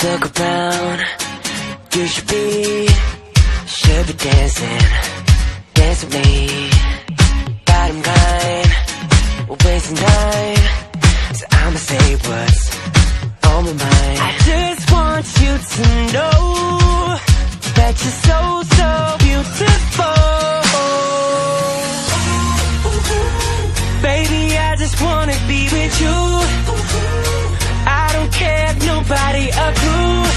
look around. You should be dancing, dance with me. Bottom line, we're wasting time, so I'ma say what's on my mind. I just want you to know that you're so beautiful. Baby, I just wanna be with you. I don't care if nobody approves.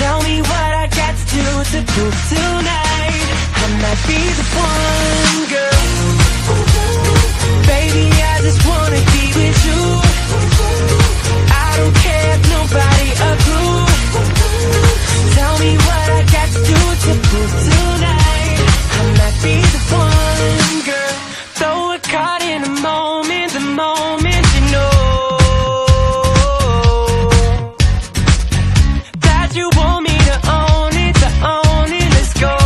Tell me what I got to do to prove tonight I might be the one, girl. Baby, I just wanna be with you. I don't care if nobody approves. Tell me what I got to do to prove tonight I might be the one, girl. Throw a card in the moment you know that you want me to own it, let's go.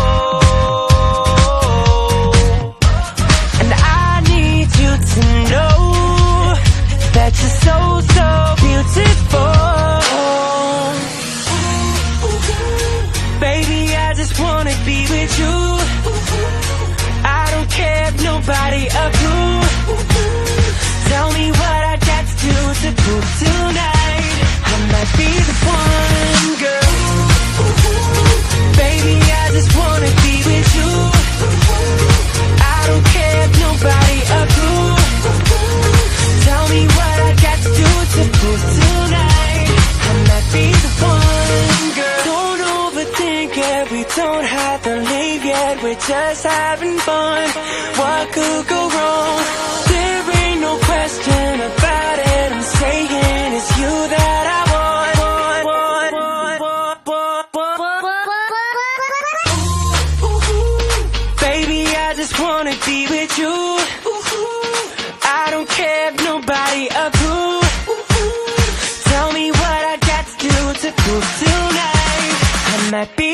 And I need you to know that you're so beautiful. Baby, I just wanna be with you. I don't care if nobody approves. Tell me what I got to do to prove tonight I might be the one, girl. Baby, I just wanna be with you. I don't care if nobody approves. Tell me what I got to do to prove tonight I might be the one, girl. Don't overthink it, we don't have to leave yet. We're just having fun. What could go wrong? There ain't no question about it. I'm saying it's you that I want. Baby, I just wanna be with you. I don't care if nobody approves. Tell me what I got to do to prove tonight I might be